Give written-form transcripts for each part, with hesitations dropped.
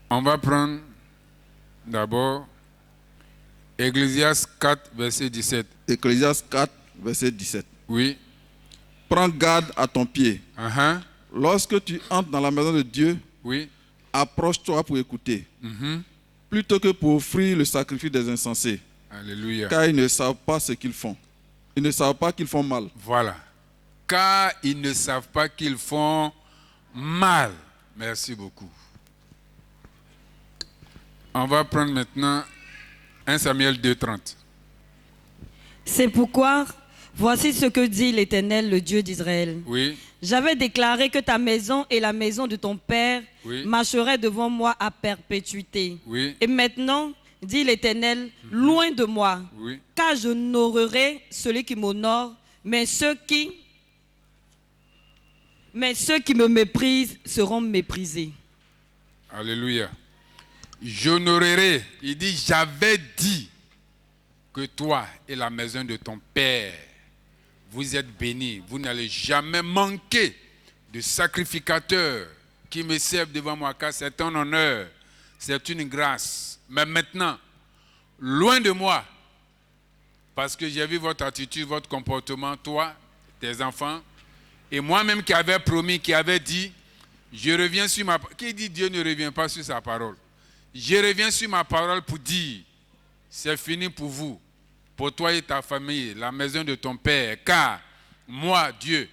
On va prendre d'abord Ecclésiaste 4, verset 17. Ecclésiaste 4, verset 17. Oui. Prends garde à ton pied. Uh-huh. Lorsque tu entres dans la maison de Dieu, Oui. approche-toi pour écouter, Mhm. plutôt que pour offrir le sacrifice des insensés, Alléluia. car ils ne savent pas ce qu'ils font. Ils ne savent pas qu'ils font mal. Voilà. Car ils ne savent pas qu'ils font mal. Merci beaucoup. On va prendre maintenant 1 Samuel 2,30. C'est pourquoi, voici ce que dit l'Éternel, le Dieu d'Israël. Oui. J'avais déclaré que ta maison et la maison de ton père Oui. marcheraient devant moi à perpétuité. Oui. Et maintenant, dit l'Éternel, loin de moi, Oui. car j'honorerai celui qui m'honore, mais ceux qui me méprisent seront méprisés. Alléluia. J'honorerai. Il dit, j'avais dit que toi et la maison de ton père, vous êtes bénis. Vous n'allez jamais manquer de sacrificateurs qui me servent devant moi, car c'est un honneur, c'est une grâce. Mais maintenant, loin de moi, parce que j'ai vu votre attitude, votre comportement, toi, tes enfants, et moi-même qui avais promis, qui avait dit, je reviens sur ma parole. Qui dit Dieu ne revient pas sur sa parole? Je reviens sur ma parole pour dire, c'est fini pour vous, pour toi et ta famille, la maison de ton père, car moi, Dieu,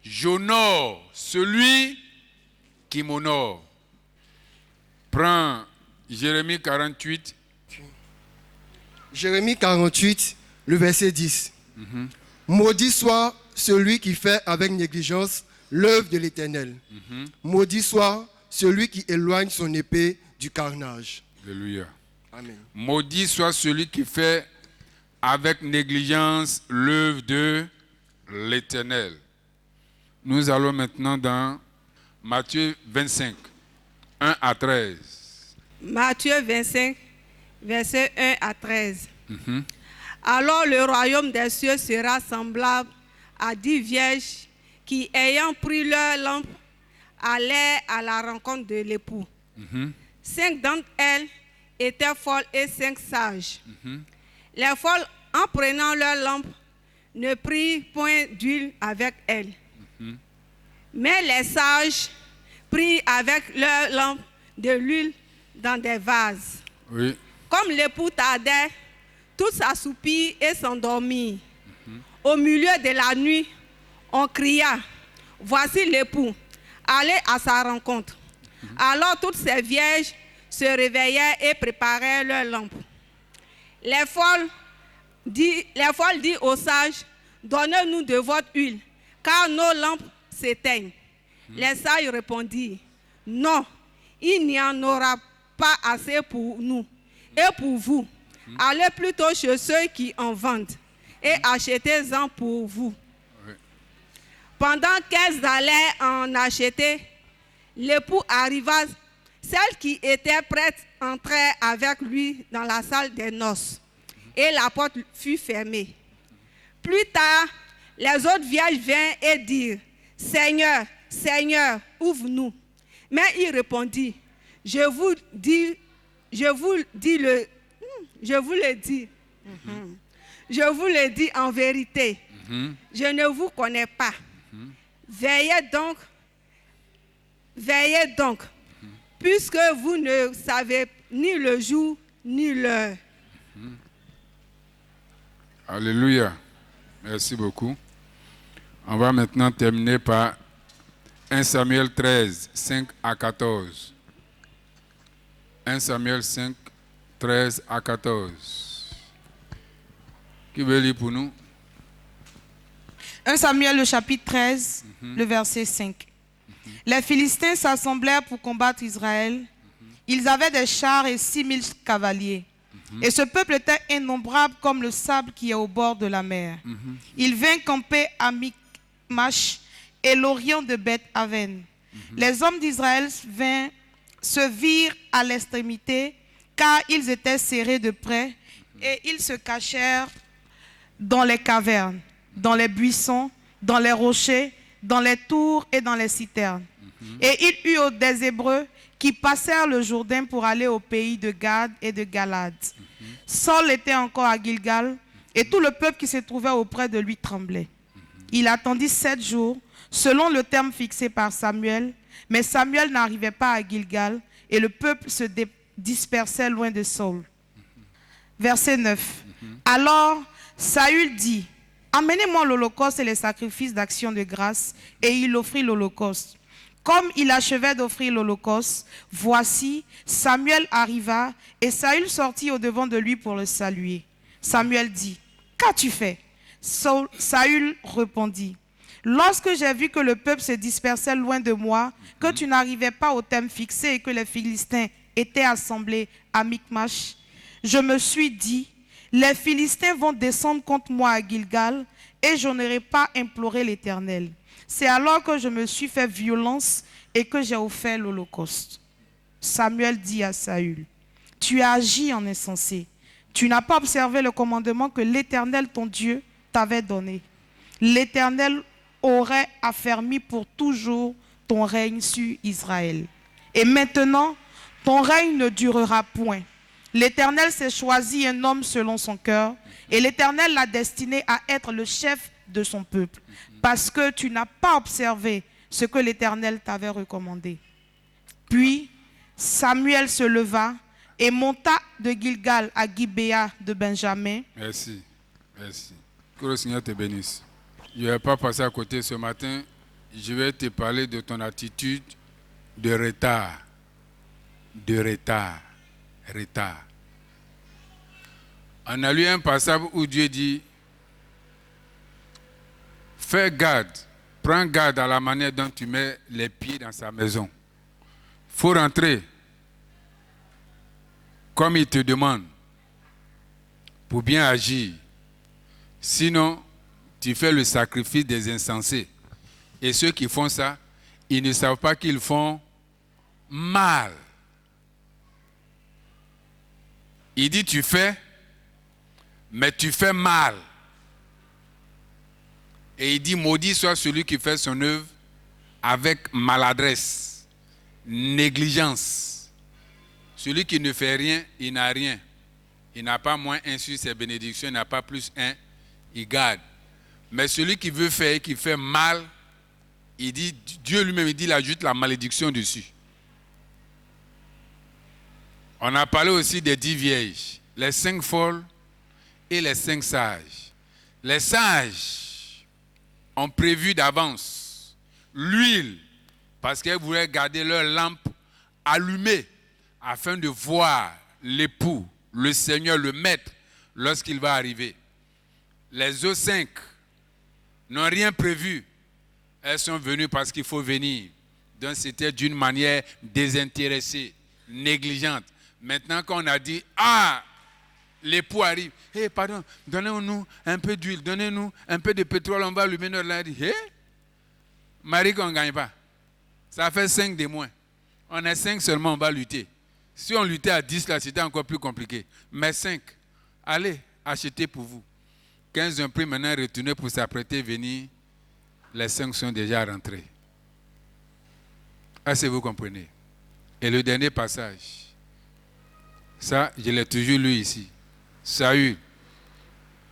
j'honore celui qui m'honore. Prends Jérémie 48. Jérémie 48, le verset 10. Maudit soit celui qui fait avec négligence l'œuvre de l'Éternel. Maudit soit celui qui éloigne son épée du carnage. Alléluia. Amen. Maudit soit celui qui fait avec négligence l'œuvre de l'Éternel. Nous allons maintenant dans Matthieu 25, 1 à 13. Matthieu 25, versets 1 à 13. Alors le royaume des cieux sera semblable à 10 vierges qui, ayant pris leur lampe, allaient à la rencontre de l'époux. 5 d'entre elles étaient folles et 5 sages. Les folles, en prenant leur lampe, ne prirent point d'huile avec elles. Mais les sages prirent avec leur lampe de l'huile dans des vases. Oui. Comme l'époux tardait, tous s'assoupirent et s'endormirent. Au milieu de la nuit, on cria, voici l'époux, allez à sa rencontre. Alors toutes ces vierges se réveillèrent et préparèrent leurs lampes. Les folles dirent aux sages, donnez-nous de votre huile, car nos lampes s'éteignent. Les sages répondirent, non, il n'y en aura pas assez pour nous et pour vous. Allez plutôt chez ceux qui en vendent et achetez-en pour vous. Oui. Pendant qu'elles allaient en acheter, l'époux arriva. Celles qui étaient prêtes entrèrent avec lui dans la salle des noces et la porte fut fermée. Plus tard, les autres vierges vinrent et dirent, Seigneur, Seigneur, ouvre-nous. Mais il répondit, je vous le dis en vérité, je ne vous connais pas. Veillez donc, puisque vous ne savez ni le jour ni l'heure. Alléluia. Merci beaucoup. On va maintenant terminer par 1 Samuel 13, 5 à 14. 1 Samuel 5, 13 à 14. Qui veut lire pour nous? 1 Samuel, le chapitre 13, le verset 5. Les Philistins s'assemblèrent pour combattre Israël. Ils avaient des chars et 6000 cavaliers. Et ce peuple était innombrable comme le sable qui est au bord de la mer. Il vint camper à Michmash et l'orient de Beth-Aven. Les hommes d'Israël se virent à l'extrémité, car ils étaient serrés de près, et ils se cachèrent dans les cavernes, dans les buissons, dans les rochers, dans les tours et dans les citernes. Et il eut des Hébreux qui passèrent le Jourdain pour aller au pays de Gad et de Galad. Saul était encore à Gilgal, et tout le peuple qui se trouvait auprès de lui tremblait. Il attendit 7 jours, selon le terme fixé par Samuel, mais Samuel n'arrivait pas à Gilgal, et le peuple se dispersait loin de Saul. Verset 9. Alors Saül dit, « Amenez-moi l'holocauste et les sacrifices d'action de grâce. » Et il offrit l'holocauste. Comme il achevait d'offrir l'holocauste, voici, Samuel arriva, et Saül sortit au-devant de lui pour le saluer. Samuel dit, « Qu'as-tu fait » Saül répondit, « Lorsque j'ai vu que le peuple se dispersait loin de moi, que tu n'arrivais pas au thème fixé et que les Philistins étaient assemblés à Michmash, je me suis dit, les Philistins vont descendre contre moi à Gilgal et je n'aurai pas imploré l'Éternel. C'est alors que je me suis fait violence et que j'ai offert l'holocauste. » Samuel dit à Saül, « Tu as agi en insensé. Tu n'as pas observé le commandement que l'Éternel, ton Dieu, t'avait donné. L'Éternel aurait affermi pour toujours ton règne sur Israël. Et maintenant, ton règne ne durera point. L'Éternel s'est choisi un homme selon son cœur, et l'Éternel l'a destiné à être le chef de son peuple, parce que tu n'as pas observé ce que l'Éternel t'avait recommandé. » Puis Samuel se leva et monta de Gilgal à Gibéa de Benjamin. Merci. Merci. Que le Seigneur te bénisse. Je ne vais pas passer à côté ce matin. Je vais te parler de ton attitude de retard. De retard. Retard. On a lu un passage où Dieu dit, fais garde, prends garde à la manière dont tu mets les pieds dans sa maison. Il faut rentrer comme il te demande pour bien agir. Sinon, tu fais le sacrifice des insensés. Et ceux qui font ça, ils ne savent pas qu'ils font mal. Il dit tu fais, mais tu fais mal. Et il dit maudit soit celui qui fait son œuvre avec maladresse, négligence. Celui qui ne fait rien, il n'a rien. Il n'a pas moins un sur ses bénédictions, il n'a pas plus un, il garde. Mais celui qui veut faire et qui fait mal, il dit, Dieu lui-même, il ajoute la malédiction dessus. On a parlé aussi des 10 vierges, les 5 folles et les 5 sages. Les sages ont prévu d'avance l'huile parce qu'elles voulaient garder leur lampe allumée afin de voir l'époux, le Seigneur, le Maître, lorsqu'il va arriver. Les autres 5 n'ont rien prévu. Elles sont venues parce qu'il faut venir. Donc c'était d'une manière désintéressée, négligente. Maintenant qu'on a dit, ah, l'époux arrive. Hé, hey, pardon, donnez-nous un peu d'huile, donnez-nous un peu de pétrole, on va allumer notre lampe. Hé, hey, Marie qu'on ne gagne pas. Ça fait 5 de moins. On est 5 seulement, on va lutter. Si on luttait à 10, là, c'était encore plus compliqué. Mais 5, allez, achetez pour vous. 15 ont pris maintenant, retourner pour s'apprêter, venir. Les 5 sont déjà rentrés. Est-ce que vous comprenez? Et le dernier passage, ça, je l'ai toujours lu ici. Saül,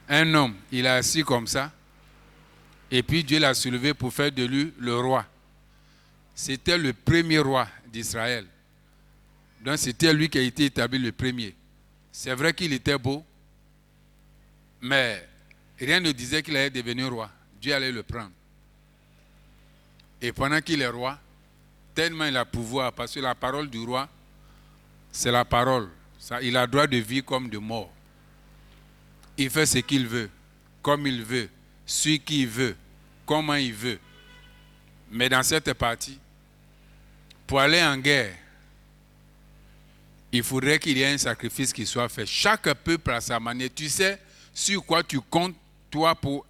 un homme, il a assis comme ça, et puis Dieu l'a soulevé pour faire de lui le roi. C'était le premier roi d'Israël. Donc c'était lui qui a été établi le premier. C'est vrai qu'il était beau, mais rien ne disait qu'il allait devenir roi. Dieu allait le prendre. Et pendant qu'il est roi, tellement il a pouvoir, parce que la parole du roi, c'est la parole. Ça, il a droit de vie comme de mort. Il fait ce qu'il veut, comme il veut, celui qu'il veut, comment il veut. Mais dans cette partie, pour aller en guerre, il faudrait qu'il y ait un sacrifice qui soit fait. Chaque peuple à sa manière. Tu sais sur quoi tu comptes, toi, pour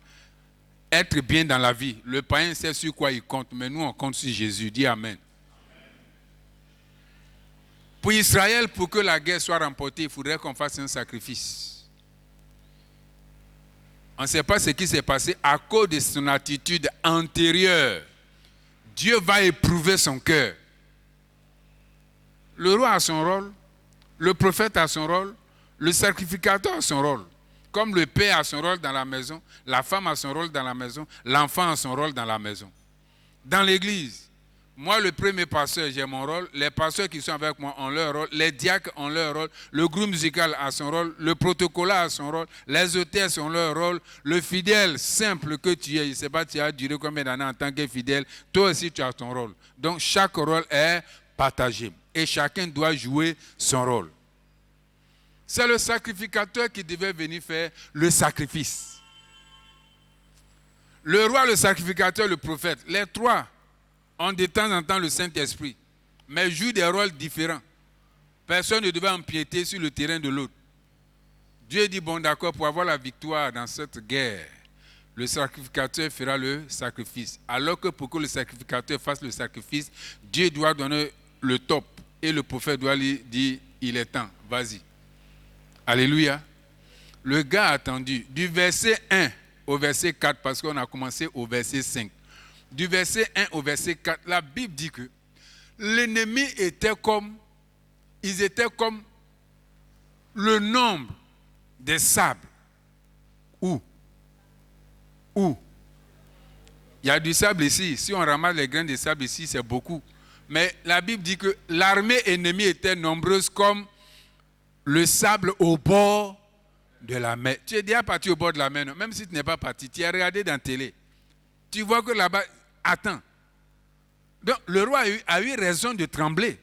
être bien dans la vie. Le païen sait sur quoi il compte, mais nous, on compte sur Jésus. Dis Amen. Pour Israël, pour que la guerre soit remportée, il faudrait qu'on fasse un sacrifice. On ne sait pas ce qui s'est passé à cause de son attitude antérieure. Dieu va éprouver son cœur. Le roi a son rôle, le prophète a son rôle, le sacrificateur a son rôle. Comme le père a son rôle dans la maison, la femme a son rôle dans la maison, l'enfant a son rôle dans la maison. Dans l'église, moi le premier pasteur, j'ai mon rôle, les pasteurs qui sont avec moi ont leur rôle, les diacres ont leur rôle, le groupe musical a son rôle, le protocolaire a son rôle, les hôtesses ont leur rôle, le fidèle simple que tu es, je ne sais pas tu as duré combien d'années en tant que fidèle, toi aussi tu as ton rôle. Donc chaque rôle est partagé et chacun doit jouer son rôle. C'est le sacrificateur qui devait venir faire le sacrifice. Le roi, le sacrificateur, le prophète, les trois ont de temps en temps le Saint-Esprit, mais jouent des rôles différents. Personne ne devait empiéter sur le terrain de l'autre. Dieu dit, bon d'accord, pour avoir la victoire dans cette guerre, le sacrificateur fera le sacrifice. Alors que pour que le sacrificateur fasse le sacrifice, Dieu doit donner le top et le prophète doit lui dire, il est temps, vas-y. Alléluia. Le gars a attendu du verset 1 au verset 4 parce qu'on a commencé au verset 5. Du verset 1 au verset 4, la Bible dit que l'ennemi était comme, ils étaient comme le nombre des sables. Où? Il y a du sable ici. Si on ramasse les grains de sable ici, c'est beaucoup. Mais la Bible dit que l'armée ennemie était nombreuse comme le sable au bord de la mer. Tu es déjà parti au bord de la mer, non? Même si tu n'es pas parti, tu as regardé dans la télé. Tu vois que là-bas, attends. Donc, le roi a eu raison de trembler.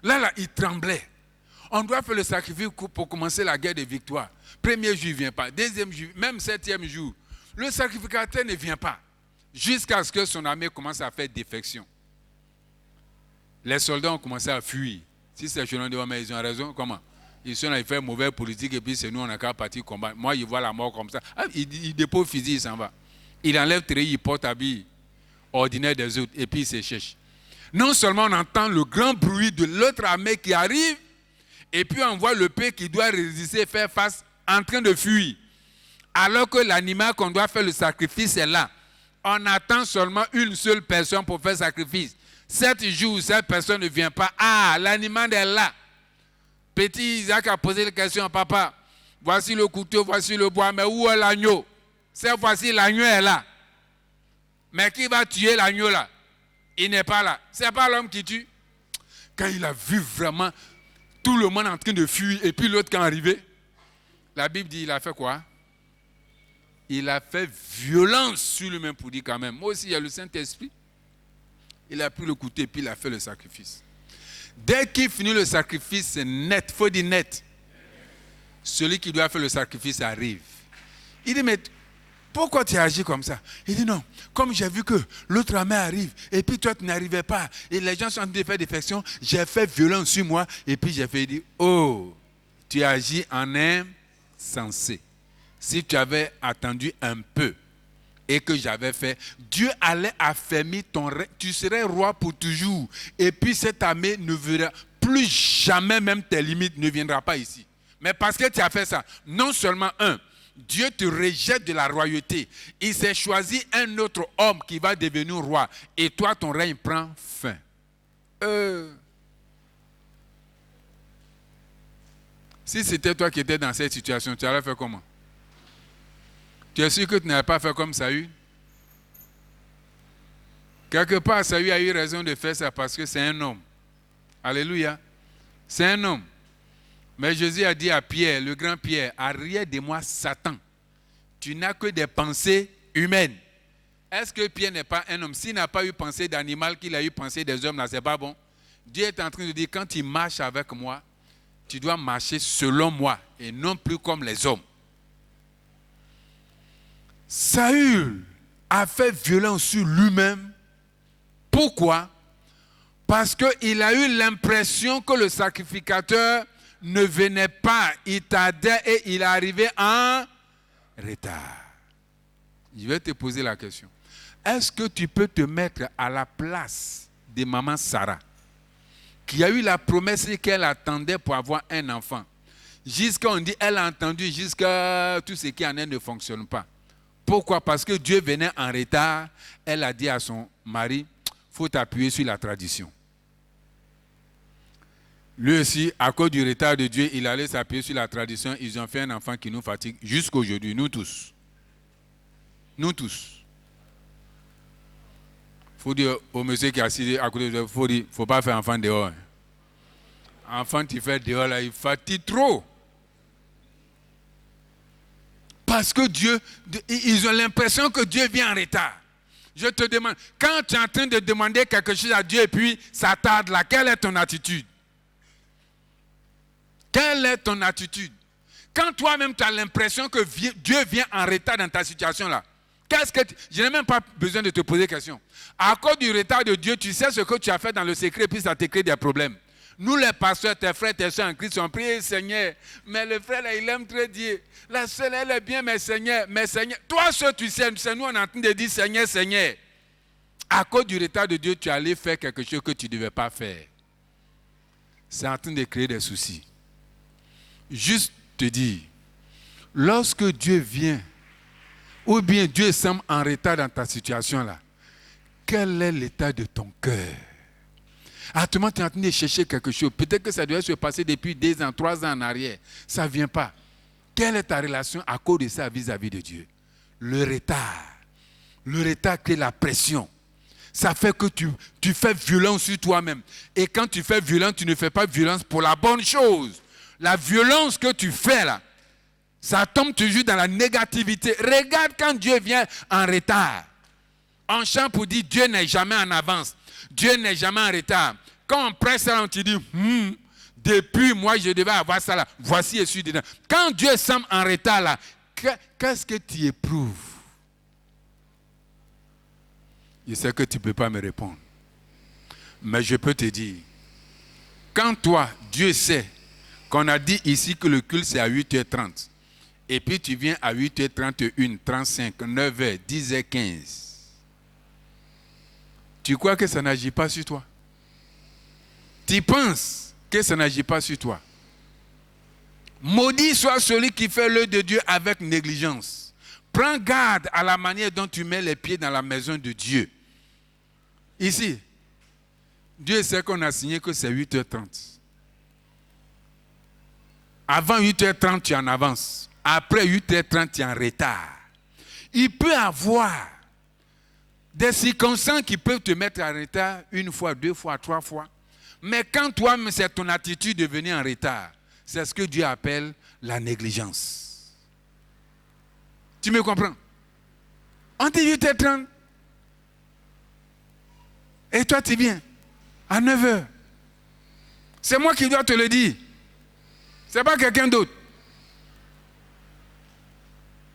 Là, il tremblait. On doit faire le sacrifice pour commencer la guerre de victoire. Premier jour, il ne vient pas. Deuxième jour, même septième jour. Le sacrificateur ne vient pas. Jusqu'à ce que son armée commence à faire défection. Les soldats ont commencé à fuir. Si c'est chez nous, mais ils ont raison. Comment? Ils sont là, ils font mauvaise politique et puis c'est nous, on n'a qu'à partir combattre. Moi, il voit la mort comme ça. Ah, il dépose fusil, il s'en va. Il enlève treillis, il porte habit ordinaire des autres et puis il se cherche. Non seulement on entend le grand bruit de l'autre armée qui arrive et puis on voit le peuple qui doit résister, faire face, en train de fuir. Alors que l'animal qu'on doit faire le sacrifice est là. On attend seulement une seule personne pour faire le sacrifice. 7 jours, cette personne ne vient pas. Ah, l'animal est là. Petit Isaac a posé la question à papa. Voici le couteau, voici le bois, mais où est l'agneau? Cette fois-ci, l'agneau est là. Mais qui va tuer l'agneau là? Il n'est pas là. Ce n'est pas l'homme qui tue. Quand il a vu vraiment tout le monde en train de fuir, et puis l'autre quand arrivé, la Bible dit, il a fait quoi? Il a fait violence sur lui-même pour dire quand même. Moi aussi, il y a le Saint-Esprit. Il a pris le couteau et puis il a fait le sacrifice. Dès qu'il finit le sacrifice, c'est net. Il faut dire net. Celui qui doit faire le sacrifice arrive. Il dit, mais pourquoi tu agis comme ça? Il dit, non, comme j'ai vu que l'autre armée arrive, et puis toi tu n'arrivais pas, et les gens sont en train de faire défection, j'ai fait violence sur moi, et puis j'ai fait dire, oh, tu agis en insensé. Si tu avais attendu un peu, et que j'avais fait, Dieu allait affermir ton règne, tu serais roi pour toujours. Et puis cette armée ne verra plus jamais, même tes limites ne viendra pas ici. Mais parce que tu as fait ça, non seulement Dieu te rejette de la royauté, il s'est choisi un autre homme qui va devenir roi. Et toi, ton règne prend fin. Si c'était toi qui étais dans cette situation, tu allais faire comment? Tu es sûr que tu n'avais pas fait comme Saül? Quelque part, Saül a eu raison de faire ça parce que c'est un homme. Alléluia. C'est un homme. Mais Jésus a dit à Pierre, le grand Pierre, arrière de moi, Satan. Tu n'as que des pensées humaines. Est-ce que Pierre n'est pas un homme? S'il n'a pas eu pensée d'animal, qu'il a eu pensée des hommes, là, c'est pas bon. Dieu est en train de dire, quand tu marches avec moi, tu dois marcher selon moi et non plus comme les hommes. Saül a fait violence sur lui-même. Pourquoi? Parce qu'il a eu l'impression que le sacrificateur ne venait pas. Il tardait et il est arrivé en retard. Je vais te poser la question. Est-ce que tu peux te mettre à la place de maman Sarah, qui a eu la promesse qu'elle attendait pour avoir un enfant? Jusqu'à on dit, elle a entendu jusqu'à tout ce qui en est ne fonctionne pas. Pourquoi? Parce que Dieu venait en retard. Elle a dit à son mari, il faut t'appuyer sur la tradition. Lui aussi, à cause du retard de Dieu, il allait s'appuyer sur la tradition. Ils ont fait un enfant qui nous fatigue jusqu'à aujourd'hui, nous tous. Nous tous. Il faut dire au monsieur qui est assis à côté de lui, il ne faut pas faire enfant dehors. Enfant, tu fais dehors, là, il fatigue trop. Parce que Dieu, ils ont l'impression que Dieu vient en retard. Je te demande, quand tu es en train de demander quelque chose à Dieu et puis ça tarde là, quelle est ton attitude? Quelle est ton attitude? Quand toi-même tu as l'impression que Dieu vient en retard dans ta situation là, je n'ai même pas besoin de te poser des questions. À cause du retard de Dieu, tu sais ce que tu as fait dans le secret et puis ça te crée des problèmes. Nous les pasteurs, tes frères, tes soeurs en Christ ont prié, Seigneur, mais le frère là, il aime très Dieu. La sœur, elle est bien, mais Seigneur. Toi seul, tu sais, nous on est en train de dire Seigneur, Seigneur. À cause du retard de Dieu, tu allais faire quelque chose que tu ne devais pas faire. C'est en train de créer des soucis. Juste te dire, lorsque Dieu vient, ou bien Dieu semble en retard dans ta situation là, quel est l'état de ton cœur? Actuellement, tu es en train de chercher quelque chose. Peut-être que ça devait se passer depuis 2 ans, 3 ans en arrière. Ça ne vient pas. Quelle est ta relation à cause de ça vis-à-vis de Dieu? Le retard. Le retard crée la pression. Ça fait que tu fais violence sur toi-même. Et quand tu fais violence, tu ne fais pas violence pour la bonne chose. La violence que tu fais là, ça tombe toujours dans la négativité. Regarde quand Dieu vient en retard. On chante pour dire Dieu n'est jamais en avance. Dieu n'est jamais en retard. Quand on presse ça, on te dit, depuis moi je devais avoir ça là. Voici, je suis dedans. Quand Dieu semble en retard là, qu'est-ce que tu éprouves? Je sais que tu ne peux pas me répondre. Mais je peux te dire, quand toi, Dieu sait qu'on a dit ici que le culte c'est à 8h30, et puis tu viens à 8h31, 35, 9h, 10h15, tu crois que ça n'agit pas sur toi? Tu penses que ça n'agit pas sur toi? Maudit soit celui qui fait l'œuvre de Dieu avec négligence. Prends garde à la manière dont tu mets les pieds dans la maison de Dieu. Ici, Dieu sait qu'on a signé que c'est 8h30. Avant 8h30, tu es en avance. Après 8h30, tu es en retard. Il peut avoir des circonstances qui peuvent te mettre en retard 1 fois, 2 fois, 3 fois. Mais quand toi-même, c'est ton attitude de venir en retard, c'est ce que Dieu appelle la négligence. Tu me comprends? On dit 8h30. Et toi, tu viens à 9h. C'est moi qui dois te le dire. Ce n'est pas quelqu'un d'autre.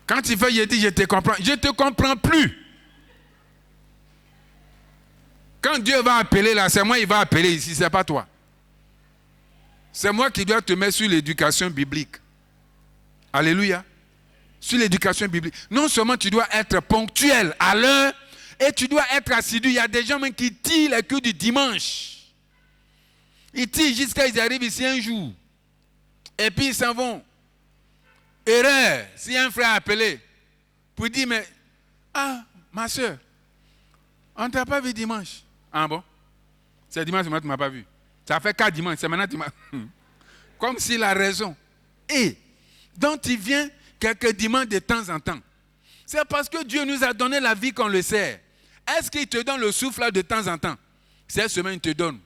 Quand tu fais, je dis, je te comprends. Je ne te comprends plus. Quand Dieu va appeler là, c'est moi qui va appeler ici, ce n'est pas toi. C'est moi qui dois te mettre sur l'éducation biblique. Alléluia. Sur l'éducation biblique. Non seulement tu dois être ponctuel à l'heure, et tu dois être assidu. Il y a des gens même qui tirent les queues du dimanche. Ils tirent jusqu'à ce qu'ils arrivent ici un jour. Et puis ils s'en vont. Erreur. Si un frère a appelé pour dire, mais, ma soeur, on ne t'a pas vu dimanche. Ah bon? C'est dimanche, moi tu ne m'as pas vu. Ça fait 4 dimanches, c'est maintenant que tu m'as... Comme s'il a raison. Et donc tu viens quelques dimanches de temps en temps. C'est parce que Dieu nous a donné la vie qu'on le sert. Est-ce qu'il te donne le souffle là de temps en temps? Cette semaine, il te donne.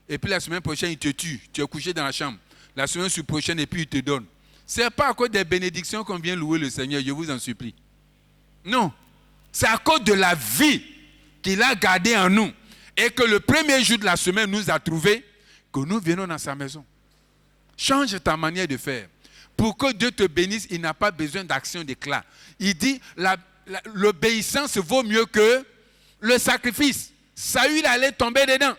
Et puis la semaine prochaine, il te tue. Tu es couché dans la chambre. La semaine prochaine, et puis il te donne. Ce n'est pas à cause des bénédictions qu'on vient louer le Seigneur, je vous en supplie. Non. C'est à cause de la vie qu'il a gardée en nous. Et que le premier jour de la semaine nous a trouvé que nous venons dans sa maison. Change ta manière de faire. Pour que Dieu te bénisse, il n'a pas besoin d'action d'éclat. Il dit, l'obéissance vaut mieux que le sacrifice. Saül allait tomber dedans.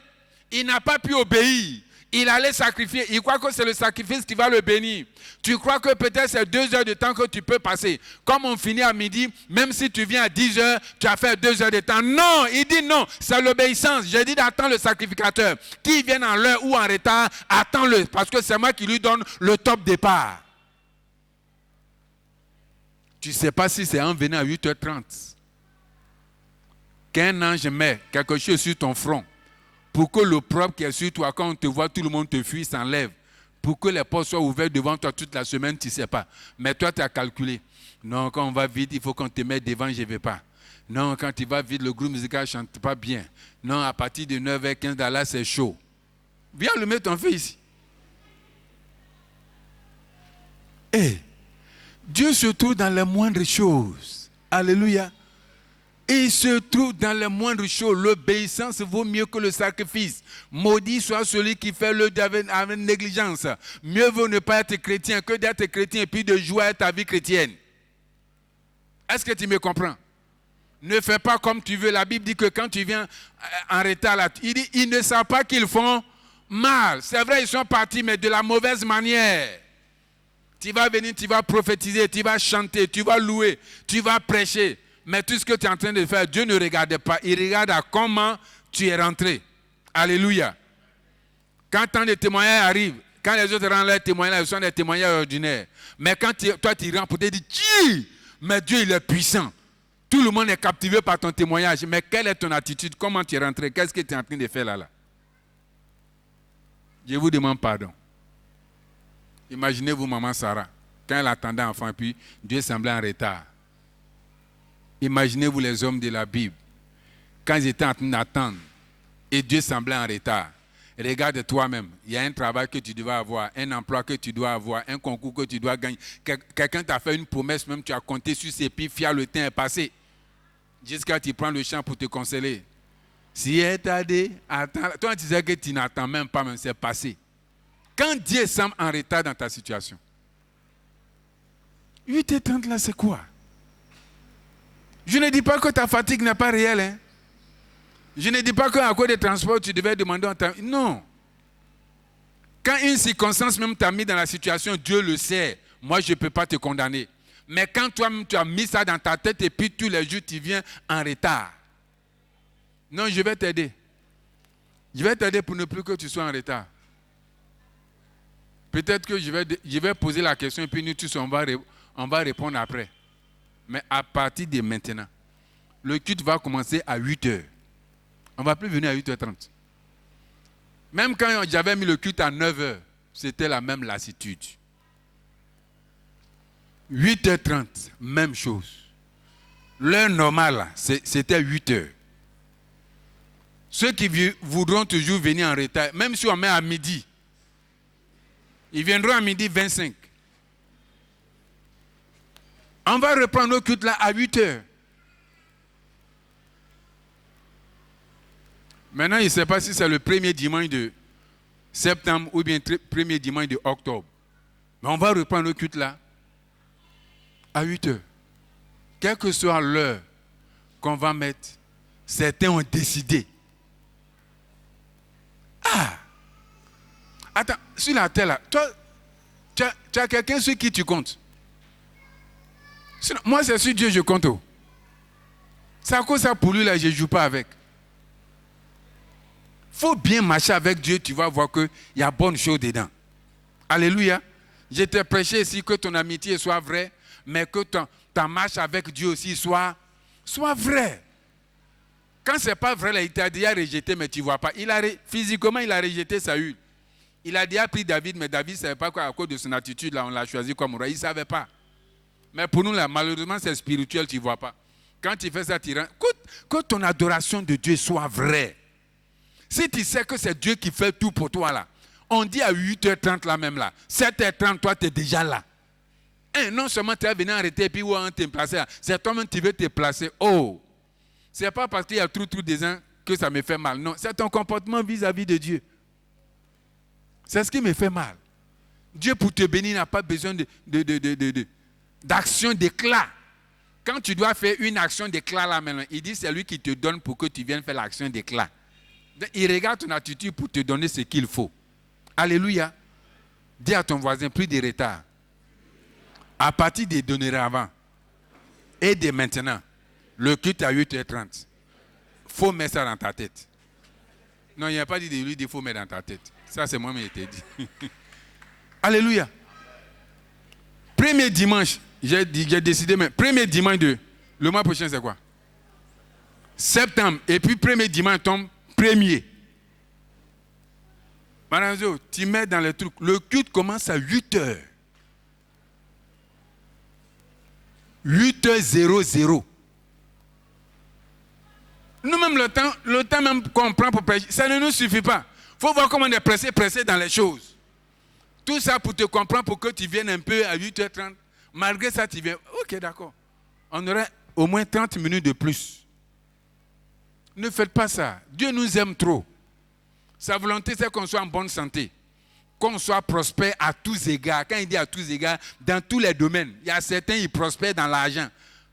Il n'a pas pu obéir. Il allait sacrifier. Il croit que c'est le sacrifice qui va le bénir. Tu crois que peut-être c'est 2 heures de temps que tu peux passer. Comme on finit à midi, même si tu viens à 10 heures, tu as fait 2 heures de temps. Non, il dit non, c'est l'obéissance. J'ai dit d'attendre le sacrificateur. Qu'il vienne en l'heure ou en retard, attends-le. Parce que c'est moi qui lui donne le top départ. Tu ne sais pas si c'est en venant à 8h30 qu'un ange met quelque chose sur ton front pour que le propre qui est sur toi, quand on te voit, tout le monde te fuit, s'enlève. Pour que les portes soient ouvertes devant toi toute la semaine, tu ne sais pas. Mais toi, tu as calculé. Non, quand on va vite, il faut qu'on te mette devant, je ne vais pas. Non, quand tu vas vite, le groupe musical ne chante pas bien. Non, à partir de 9h15, là, c'est chaud. Viens le mettre ton fils ici. Et Dieu se trouve dans les moindres choses. Alléluia. Et il se trouve dans les moindres choses. L'obéissance vaut mieux que le sacrifice. Maudit soit celui qui fait le avec négligence. Mieux vaut ne pas être chrétien que d'être chrétien et puis de jouer à ta vie chrétienne. Est-ce que tu me comprends? Ne fais pas comme tu veux. La Bible dit que quand tu viens en retard, là, il dit ils ne savent pas qu'ils font mal. C'est vrai, ils sont partis, mais de la mauvaise manière. Tu vas venir, tu vas prophétiser, tu vas chanter, tu vas louer, tu vas prêcher. Mais tout ce que tu es en train de faire, Dieu ne regarde pas. Il regarde à comment tu es rentré. Alléluia. Quand tant de témoignages arrivent, quand les autres rendent leurs témoignages, ce sont des témoignages ordinaires. Mais quand toi tu rends pour te dire, mais Dieu il est puissant. Tout le monde est captivé par ton témoignage. Mais quelle est ton attitude? Comment tu es rentré? Qu'est-ce que tu es en train de faire là? Je vous demande pardon. Imaginez-vous maman Sarah, quand elle attendait un enfant, puis Dieu semblait en retard. Imaginez-vous les hommes de la Bible, quand ils étaient en train d'attendre, et Dieu semblait en retard. Regarde toi-même, il y a un travail que tu dois avoir, un emploi que tu dois avoir, un concours que tu dois gagner. Quelqu'un t'a fait une promesse, même tu as compté sur ses pieds, fier, le temps est passé. Jusqu'à tu prends le chant pour te consoler. Si elle t'a dit, attends, toi tu sais que tu n'attends même pas, même c'est passé. Quand Dieu semble en retard dans ta situation, 8h30 là, c'est quoi? Je ne dis pas que ta fatigue n'est pas réelle. Hein? Je ne dis pas qu'à cause des transports, tu devais demander un temps. Non. Quand une circonstance même t'a mis dans la situation, Dieu le sait. Moi, je ne peux pas te condamner. Mais quand toi-même, tu as mis ça dans ta tête et puis tous les jours, tu viens en retard. Non, je vais t'aider. Je vais t'aider pour ne plus que tu sois en retard. Peut-être que je vais poser la question et puis nous tous, on va répondre après. Mais à partir de maintenant, le culte va commencer à 8h. On ne va plus venir à 8h30. Même quand j'avais mis le culte à 9h, c'était la même lassitude. 8h30, même chose. L'heure normale, c'était 8h. Ceux qui voudront toujours venir en retard, même si on met à midi, ils viendront à midi 25. On va reprendre nos cultes là à 8h. Maintenant, il ne sait pas si c'est le premier dimanche de septembre ou bien le premier dimanche de octobre. Mais on va reprendre nos cultes là à 8h. Quelle que soit l'heure qu'on va mettre, certains ont décidé. Ah! Attends, sur la terre là, toi, tu as quelqu'un sur qui tu comptes? Sinon, moi, c'est sur Dieu que je compte. C'est à cause de ça pour lui là, je ne joue pas avec. Il faut bien marcher avec Dieu, tu vas voir qu'il y a bonne chose dedans. Alléluia. Je t'ai prêché ici que ton amitié soit vraie, mais que ta marche avec Dieu aussi soit vraie. Quand ce n'est pas vrai, là, il t'a déjà rejeté, mais tu ne vois pas. Physiquement, il a rejeté Saül. Il a déjà pris David, mais David ne savait pas qu'à cause de son attitude, là, on l'a choisi comme roi. Il ne savait pas. Mais pour nous, là, malheureusement, c'est spirituel, tu ne vois pas. Quand tu fais ça, tu rends. Que ton adoration de Dieu soit vraie. Si tu sais que c'est Dieu qui fait tout pour toi, là, on dit à 8h30 là même, là, 7h30, toi, tu es déjà là. Et non seulement tu es venu arrêter et puis on te placer, c'est toi-même qui veux te placer. Oh! Ce n'est pas parce qu'il y a trop des gens que ça me fait mal. Non, c'est ton comportement vis-à-vis de Dieu. C'est ce qui me fait mal. Dieu, pour te bénir, n'a pas besoin d'action d'éclat. Quand tu dois faire une action d'éclat là maintenant, il dit c'est lui qui te donne pour que tu viennes faire l'action d'éclat. Il regarde ton attitude pour te donner ce qu'il faut. Alléluia. Dis à ton voisin, plus de retard. À partir des données avant et de maintenant, le culte à 8h30. Il faut mettre ça dans ta tête. Non, il n'y a pas dit de lui, il faut mettre dans ta tête. Ça, c'est moi qui t'ai dit. Alléluia. Premier dimanche J'ai décidé, mais premier dimanche le mois prochain, c'est quoi? Septembre. Et puis premier dimanche tombe 1er. Madame Zo, tu mets dans le truc. Le culte commence à 8h. 8h00. Nous-mêmes, le temps même qu'on prend pour prêcher, ça ne nous suffit pas. Il faut voir comment on est pressé dans les choses. Tout ça pour te comprendre, pour que tu viennes un peu à 8h30. Malgré ça, tu viens. Ok, d'accord. On aurait au moins 30 minutes de plus. Ne faites pas ça. Dieu nous aime trop. Sa volonté, c'est qu'on soit en bonne santé. Qu'on soit prospère à tous égards. Quand il dit à tous égards, dans tous les domaines. Il y a certains, ils prospèrent dans l'argent.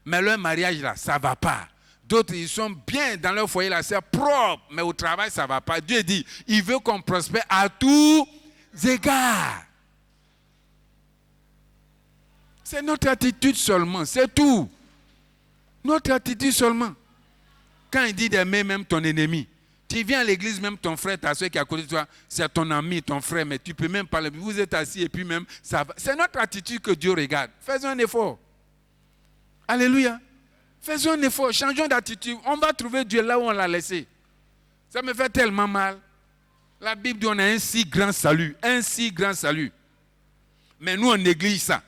Mais leur mariage, là, ça ne va pas. D'autres, ils sont bien dans leur foyer, là, c'est propre. Mais au travail, ça ne va pas. Dieu dit, il veut qu'on prospère à tous égards. C'est notre attitude seulement, c'est tout. Notre attitude seulement. Quand il dit d'aimer même ton ennemi, tu viens à l'église, même ton frère, ta soeur qui est à côté de toi, c'est ton ami, ton frère, mais tu peux même parler. Vous êtes assis et puis même, ça va. C'est notre attitude que Dieu regarde. Faisons un effort. Alléluia. Faisons un effort, changeons d'attitude. On va trouver Dieu là où on l'a laissé. Ça me fait tellement mal. La Bible dit qu'on a un si grand salut. Un si grand salut. Mais nous, on néglige ça.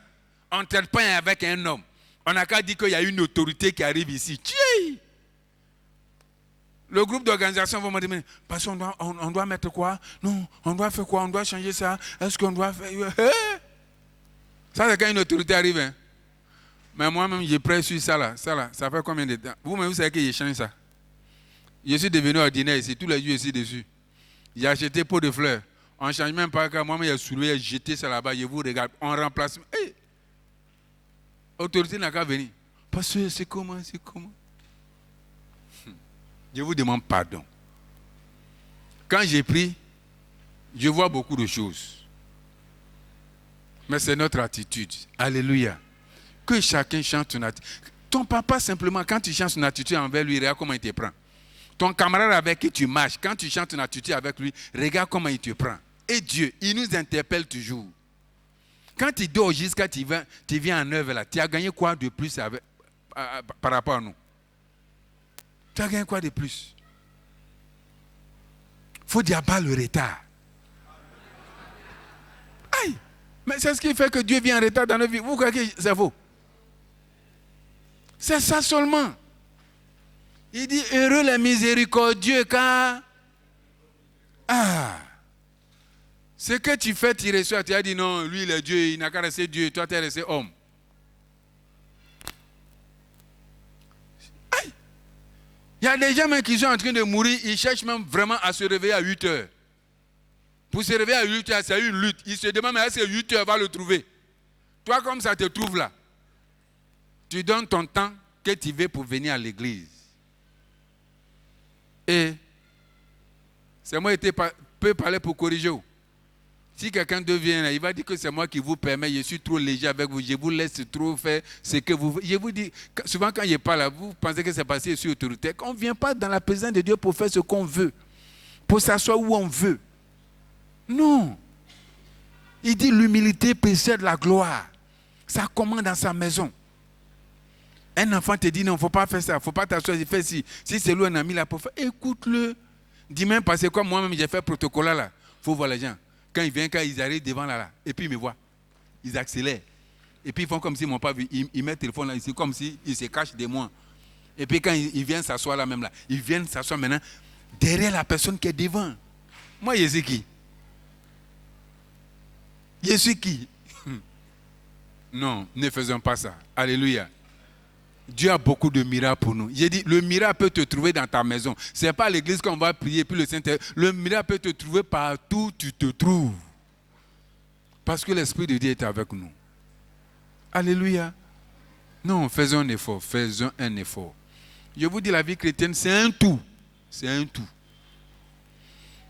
On ne traite pas avec un homme. On n'a qu'à dire qu'il y a une autorité qui arrive ici. Tchie! Le groupe d'organisation va me dire, parce qu'on doit mettre quoi? Non, on doit faire quoi? On doit changer ça? Est-ce qu'on doit faire... Ça, c'est quand une autorité arrive. Hein? Mais moi-même, j'ai pris sur ça là. Ça fait combien de temps? Vous-même, vous savez que j'ai changé ça. Je suis devenu ordinaire ici. Tous les jours, je suis dessus. J'ai acheté pot de fleurs. On ne change même pas. Moi-même, j'ai soulevé, j'ai jeté ça là-bas. Je vous regarde. On remplace. Hey! Autorité n'a qu'à venir. Parce que c'est comment? Je vous demande pardon. Quand j'ai pris, je vois beaucoup de choses. Mais c'est notre attitude. Alléluia. Que chacun chante son attitude. Ton papa, simplement, quand tu chantes son attitude envers lui, regarde comment il te prend. Ton camarade avec qui tu marches, quand tu chantes ton attitude avec lui, regarde comment il te prend. Et Dieu, il nous interpelle toujours. Quand tu dors jusqu'à tu viens en œuvre là, tu as gagné quoi de plus par rapport à nous? Tu as gagné quoi de plus? Il faut dire pas le retard. Aïe! Mais c'est ce qui fait que Dieu vient en retard dans nos vies. Vous croyez que c'est faux? C'est ça seulement. Il dit, heureux les miséricordieux car... Ce que tu fais, tu reçois. Tu as dit non, lui il est Dieu, il n'a qu'à rester Dieu, toi tu es resté homme. Aïe! Il y a des gens même qui sont en train de mourir, ils cherchent même vraiment à se réveiller à 8 heures. Pour se réveiller à 8 heures, c'est une lutte. Ils se demandent, mais est-ce que 8 heures va le trouver? Toi, comme ça te trouve là, tu donnes ton temps que tu veux pour venir à l'église. Et c'est moi qui peux parler pour corriger. Si quelqu'un devient là, il va dire que c'est moi qui vous permets, je suis trop léger avec vous, je vous laisse trop faire ce que vous voulez. Je vous dis, souvent quand je parle là, vous pensez que c'est parce que je suis autoritaire. On ne vient pas dans la présence de Dieu pour faire ce qu'on veut, pour s'asseoir où on veut. Non. Il dit l'humilité précède la gloire. Ça commence dans sa maison. Un enfant te dit non, il ne faut pas faire ça, il ne faut pas t'asseoir, il fait ci. Si c'est lui un ami là pour faire, écoute-le. Dis-moi parce que comme moi-même j'ai fait protocole là, il faut voir les gens. Quand ils viennent, quand ils arrivent devant là, et puis ils me voient. Ils accélèrent. Et puis ils font comme s'ils ne m'ont pas vu. Ils mettent le téléphone là, ici, comme s'ils se cachent de moi. Et puis quand ils viennent s'asseoir là même là, ils viennent s'asseoir maintenant derrière la personne qui est devant. Moi, je suis qui? Je suis qui? Non, ne faisons pas ça. Alléluia. Dieu a beaucoup de miracles pour nous. J'ai dit, le miracle peut te trouver dans ta maison. Ce n'est pas à l'église qu'on va prier, puis le Saint-Esprit. Le miracle peut te trouver partout où tu te trouves. Parce que l'Esprit de Dieu est avec nous. Alléluia. Non, faisons un effort. Faisons un effort. Je vous dis, la vie chrétienne, c'est un tout. C'est un tout.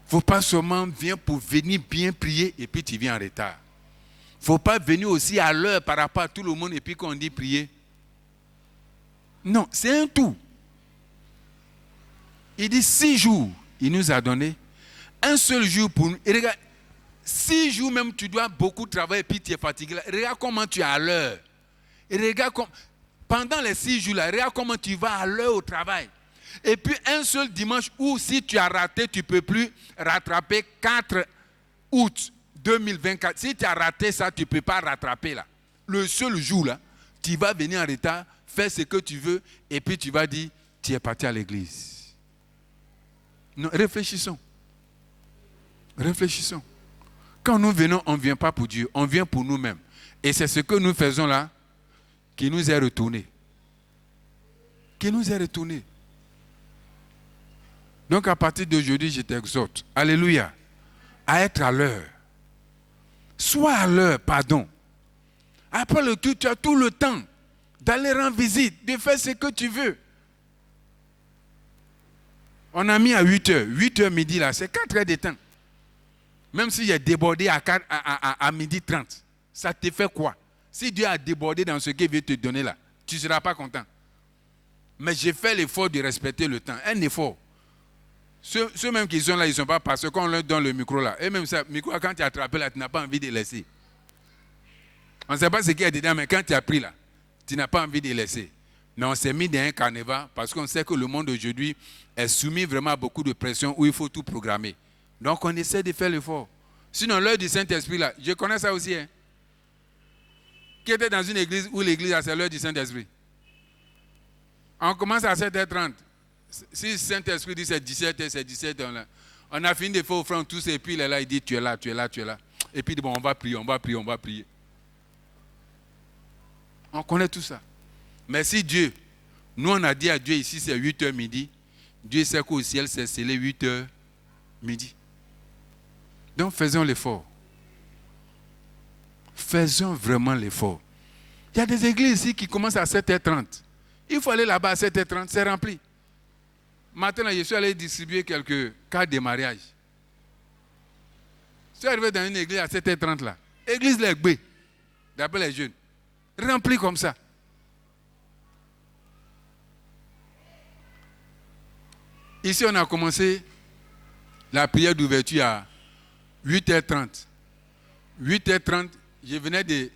Il ne faut pas seulement venir pour venir bien prier et puis tu viens en retard. Il ne faut pas venir aussi à l'heure par rapport à tout le monde et puis qu'on dit prier. Non, c'est un tout. Il dit 6 jours, il nous a donné. Un seul jour pour nous. Et regarde, 6 jours même, tu dois beaucoup travailler et puis tu es fatigué. Regarde comment tu es à l'heure. Et regarde pendant les 6 jours là, regarde comment tu vas à l'heure au travail. Et puis un seul dimanche où si tu as raté, tu ne peux plus rattraper 4 août 2024. Si tu as raté ça, tu ne peux pas rattraper là. Le seul jour là, tu vas venir en retard, faire ce que tu veux, et puis tu vas dire, tu es parti à l'église. Non, réfléchissons. Réfléchissons. Quand nous venons, on ne vient pas pour Dieu, on vient pour nous-mêmes. Et c'est ce que nous faisons là qui nous est retourné. Qui nous est retourné. Donc à partir d'aujourd'hui, je t'exhorte, alléluia, à être à l'heure. Sois à l'heure, pardon. Après le culte, tu as tout le temps d'aller rendre visite, de faire ce que tu veux. On a mis à 8h. 8h midi là, c'est 4 heures de temps. Même si j'ai débordé à midi 30, ça te fait quoi? Si Dieu a débordé dans ce qu'il veut te donner là, tu ne seras pas content. Mais j'ai fait l'effort de respecter le temps. Un effort. Ceux même qui sont là, ils ne sont pas parce qu'on leur donne le micro là. Et même ça, le micro, quand tu as attrapé là, tu n'as pas envie de laisser. On ne sait pas ce qu'il y a dedans, mais quand tu as pris là, tu n'as pas envie de laisser. Mais on s'est mis dans un carnaval parce qu'on sait que le monde aujourd'hui est soumis vraiment à beaucoup de pression où il faut tout programmer. Donc on essaie de faire l'effort. Sinon, l'heure du Saint-Esprit là, je connais ça aussi. Hein. Qui était dans une église où l'église a c'est l'heure du Saint-Esprit. On commence à 7h30. Si le Saint-Esprit dit c'est 17h, c'est 17h. On a fini de faire offrande tous et puis il est là, il dit tu es là, tu es là, tu es là. Et puis bon, on va prier, on va prier, on va prier. On connaît tout ça. Mais si Dieu, nous on a dit à Dieu ici c'est 8h midi, Dieu sait qu'au ciel c'est scellé 8h midi. Donc faisons l'effort. Faisons vraiment l'effort. Il y a des églises ici qui commencent à 7h30. Il faut aller là-bas à 7h30, c'est rempli. Maintenant, je suis allé distribuer quelques cartes de mariage. Je suis arrivé dans une église à 7h30 là. Église Legbé, d'après les jeunes. Rempli comme ça. Ici, on a commencé la prière d'ouverture à 8h30. 8h30, je venais de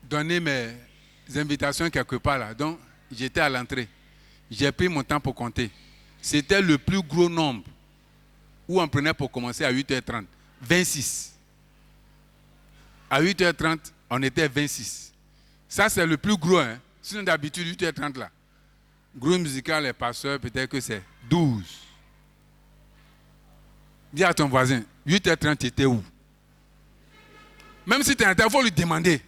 donner mes invitations quelque part là. Donc, j'étais à l'entrée. J'ai pris mon temps pour compter. C'était le plus gros nombre où on prenait pour commencer à 8h30. 26. À 8h30, on était 26. Ça, c'est le plus gros. Hein. Sinon, d'habitude, 8h30 là. Groupe musical, les pasteurs, peut-être que c'est 12. Dis à ton voisin, 8h30, tu étais où? Même si tu es en retard, il faut lui demander.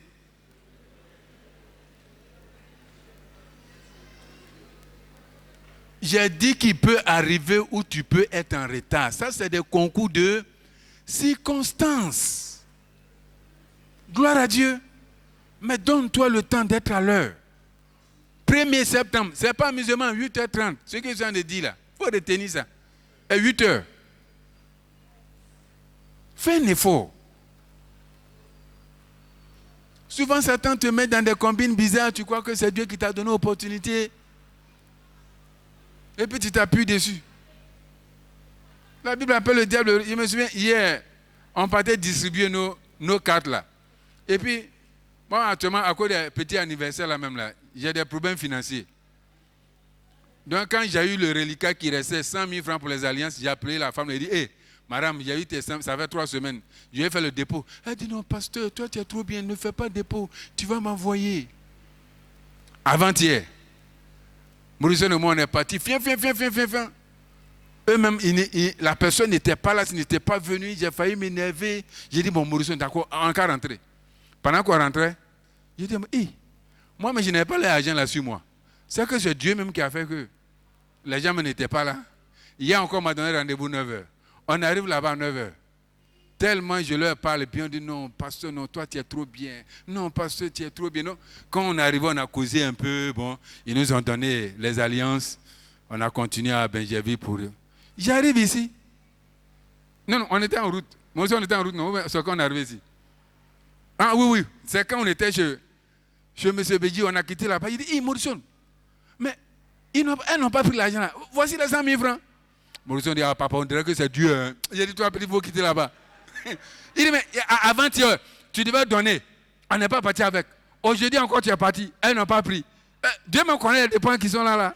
J'ai dit qu'il peut arriver où tu peux être en retard. Ça, c'est des concours de circonstances. Gloire à Dieu. Mais donne-toi le temps d'être à l'heure. 1er septembre, ce n'est pas amusement, 8h30. Ce que je viens de dire là, il faut retenir ça. Et 8h. Fais un effort. Souvent, Satan te met dans des combines bizarres. Tu crois que c'est Dieu qui t'a donné l'opportunité. Et puis tu t'appuies dessus. La Bible appelle le diable. Je me souviens, hier, on partait distribuer nos cartes là. Et puis, moi actuellement, à cause des petits anniversaires là même là, j'ai des problèmes financiers. Donc quand j'ai eu le reliquat qui restait 100 000 francs pour les alliances, j'ai appelé la femme et j'ai dit, hé, madame, j'ai eu tes 100, ça fait 3 semaines. Je vais faire le dépôt. Elle dit, non, pasteur, toi tu es trop bien, ne fais pas de dépôt, tu vas m'envoyer. Avant-hier, Maurice et moi, on est partis. Viens. Eux-mêmes, la personne n'était pas là, n'était pas venue. J'ai failli m'énerver. J'ai dit, bon, Maurice, d'accord, encore rentrer. Pendant qu'on rentrait, j'ai dit, moi, mais je n'avais pas l'argent là sur moi. C'est que c'est Dieu même qui a fait que les gens n'étaient pas là. Hier encore, on m'a donné rendez-vous 9h. On arrive là-bas à 9h. Tellement je leur parle, puis on dit non, pasteur, non, toi tu es trop bien. Non, pasteur, tu es trop bien. Non. Quand on arrive, on a causé un peu, bon, ils nous ont donné les alliances. On a continué à Benjerville pour eux. J'arrive ici. Non, on était en route. Moi aussi, on était en route, non, c'est quand on est arrivé ici. Ah oui, c'est quand on était chez M. Béji, on a quitté là-bas. Il dit, Maurice, mais elles n'ont pas pris l'argent là. Voici les 100 000 francs. Maurice dit, ah papa, on dirait que c'est Dieu. Hein. J'ai dit, toi, petit, il faut quitter là-bas. Il dit, mais avant-hier, tu devais donner. On n'est pas parti avec. Aujourd'hui encore, tu es parti. Elles n'ont pas pris. Dieu me connaît les points qui sont là.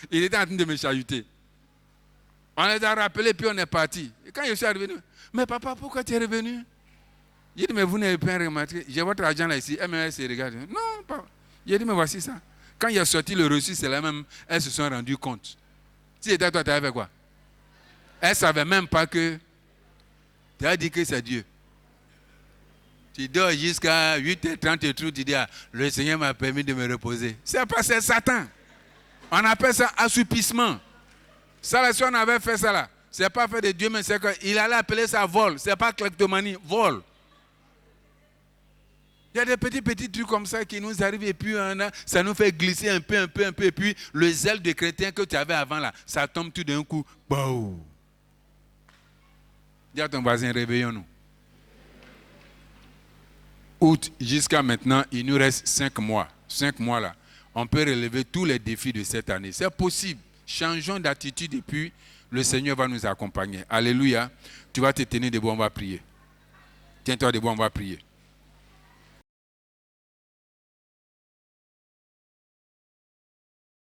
Il était en train de me chahuter. On les a rappelés, puis on est parti. Et quand je suis revenu, mais papa, pourquoi tu es revenu? J'ai dit, mais vous n'avez pas remarqué. J'ai votre argent là ici. Elle se regarde. Non, papa. J'ai dit, mais voici ça. Quand il a sorti le reçu, c'est la même. Elles se sont rendues compte. Si c'était toi, tu avais fait quoi? Elles ne savaient même pas que tu as dit que c'est Dieu. Tu dors jusqu'à 8h30 et tout, tu dis, ah, le Seigneur m'a permis de me reposer. C'est pas, c'est Satan. On appelle ça assoupissement. Ça, là, si on avait fait ça là, c'est pas fait de Dieu, mais c'est qu'il allait appeler ça vol. C'est pas kleptomanie, vol. Il y a des petits trucs comme ça qui nous arrivent et puis ça nous fait glisser un peu. Et puis le zèle de chrétien que tu avais avant là, ça tombe tout d'un coup. Boum. Dis à ton voisin, réveillons-nous. Août jusqu'à maintenant, il nous reste 5 mois. 5 mois là, on peut relever tous les défis de cette année. C'est possible. Changeons d'attitude et puis le Seigneur va nous accompagner. Alléluia. Tu vas te tenir debout, on va prier. Tiens-toi debout, on va prier.